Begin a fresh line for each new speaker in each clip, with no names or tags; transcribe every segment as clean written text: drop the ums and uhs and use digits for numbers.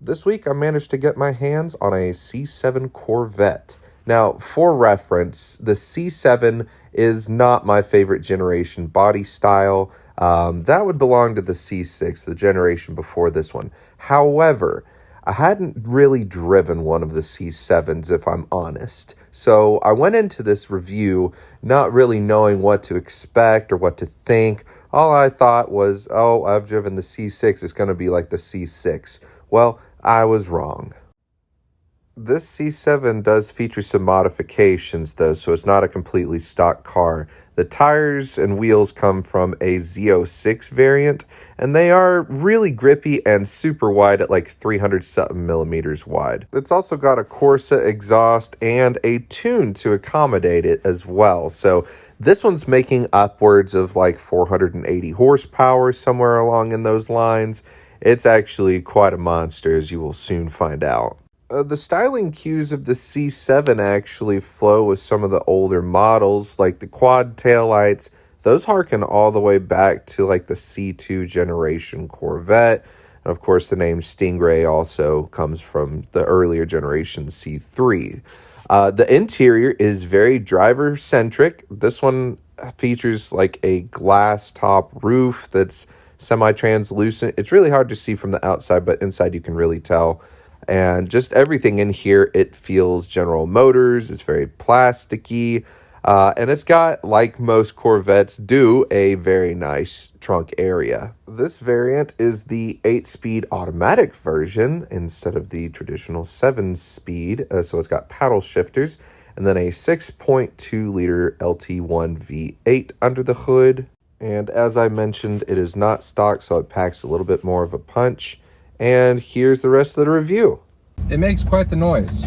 This week I managed to get my hands on a C7 Corvette. Now, for reference, the C7 is not my favorite generation body style. That would belong to the C6, the generation before this one. However, I hadn't really driven one of the C7s, if I'm honest. So I went into this review not really knowing what to expect or what to think. All I thought was, oh, I've driven the C6. It's going to be like the C6. Well, I was wrong. This C7 does feature some modifications, though, so it's not a completely stock car. The tires and wheels come from a Z06 variant, and they are really grippy and super wide at like 300-something millimeters wide. It's also got a Corsa exhaust and a tune to accommodate it as well. So this one's making upwards of like 480 horsepower, somewhere along in those lines. It's actually quite a monster, as you will soon find out. The styling cues of the C7 actually flow with some of the older models, like the quad taillights. Those harken all the way back to like the C2 generation Corvette. And of course, the name Stingray also comes from the earlier generation C3. The interior is very driver-centric. This one features like a glass top roof that's semi-translucent. It's really hard to see from the outside, but inside you can really tell. And just everything in here, it feels General Motors. It's very plasticky. And it's got, like most Corvettes do, a very nice trunk area. This variant is the 8-speed automatic version instead of the traditional 7-speed. So it's got paddle shifters. And then a 6.2-liter LT1 V8 under the hood. And as I mentioned, it is not stock, so it packs a little bit more of a punch. And here's the rest of the review.
It makes quite the noise.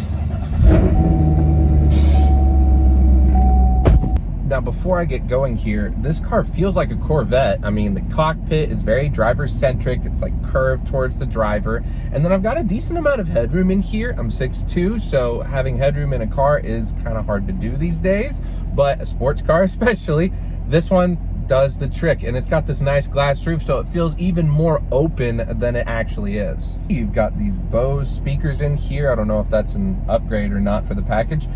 Now, before I get going here, this car feels like a Corvette. I mean, the cockpit is very driver-centric. It's like curved towards the driver. And then I've got a decent amount of headroom in here. I'm 6'2", so having headroom in a car is kind of hard to do these days. But a sports car especially, this one does the trick, and it's got this nice glass roof, so it feels even more open than it actually is. You've got these Bose speakers in here. I don't know if that's an upgrade or not for the package.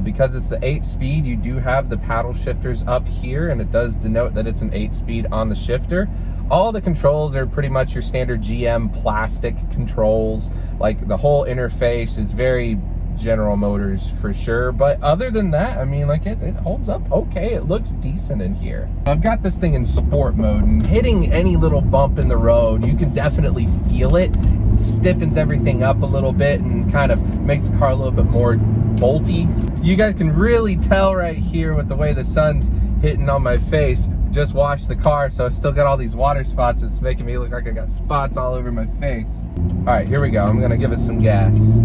Because it's the 8-speed, you do have the paddle shifters up here, and it does denote that it's an 8-speed on the shifter. All the controls are pretty much your standard GM plastic controls. Like, the whole interface is very General Motors for sure, but other than that, I mean, like, it holds up okay. It looks decent in here. I've got this thing in sport mode, and hitting any little bump in the road, you can definitely feel it. It stiffens everything up a little bit and kind of makes the car a little bit more bolty. You guys can really tell right here with the way the sun's hitting on my face. Just washed the car, so I still got all these water spots. It's making me look like I got spots all over my face. All right, here we go. I'm gonna give it some gas.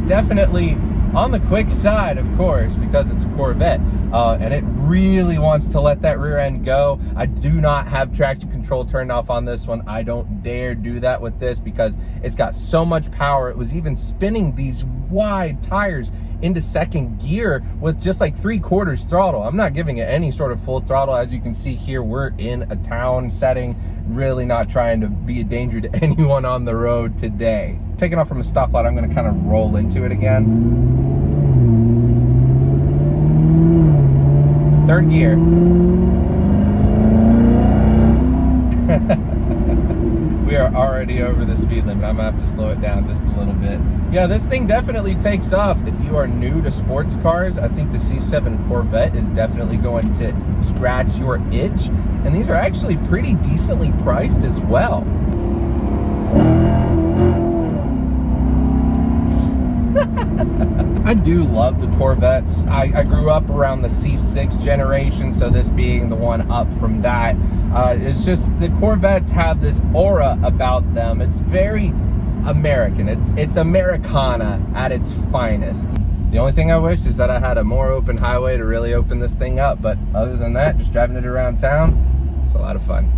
Definitely on the quick side, of course, because it's a Corvette, and it really wants to let that rear end go. I do not have traction control turned off on this one. I don't dare do that with this because it's got so much power. It was even spinning these wide tires into second gear with just like 3/4 throttle. I'm not giving it any sort of full throttle. As you can see here, we're in a town setting, really not trying to be a danger to anyone on the road today. Taking off from a stoplight, I'm gonna kind of roll into it again. 3rd gear. We are already over the speed limit. I'm gonna have to slow it down just a little bit. Yeah, this thing definitely takes off. If you are new to sports cars, I think the C7 Corvette is definitely going to scratch your itch. And these are actually pretty decently priced as well. I do love the Corvettes. I grew up around the C6 generation, so this being the one up from that. It's just the Corvettes have this aura about them. It's very American. It's Americana at its finest. The only thing I wish is that I had a more open highway to really open this thing up, but other than that, just driving it around town, it's a lot of fun.